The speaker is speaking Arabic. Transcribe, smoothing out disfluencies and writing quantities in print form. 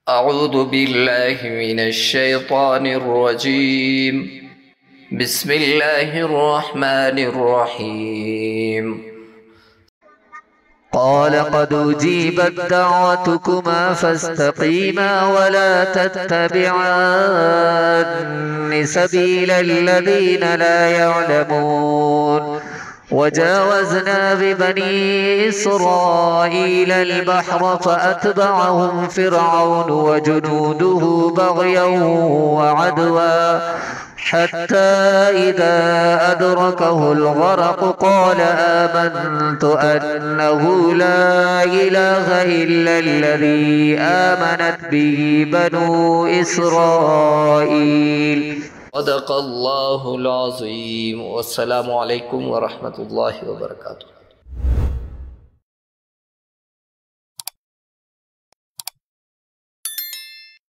أعوذ بالله من الشيطان الرجيم. بسم الله الرحمن الرحيم. قال قد أجيبت دعوتكما فاستقيما ولا تتبعان سبيل الذين لا يعلمون. وجاوزنا ببني إسرائيل البحر فأتبعهم فرعون وجنوده بغيا وعدوا حتى إذا أدركه الغرق قال آمنت أنه لا إله إلا الذي آمنت به بنو إسرائيل. صدق الله العظيم. والسلام عليكم ورحمة الله وبركاته.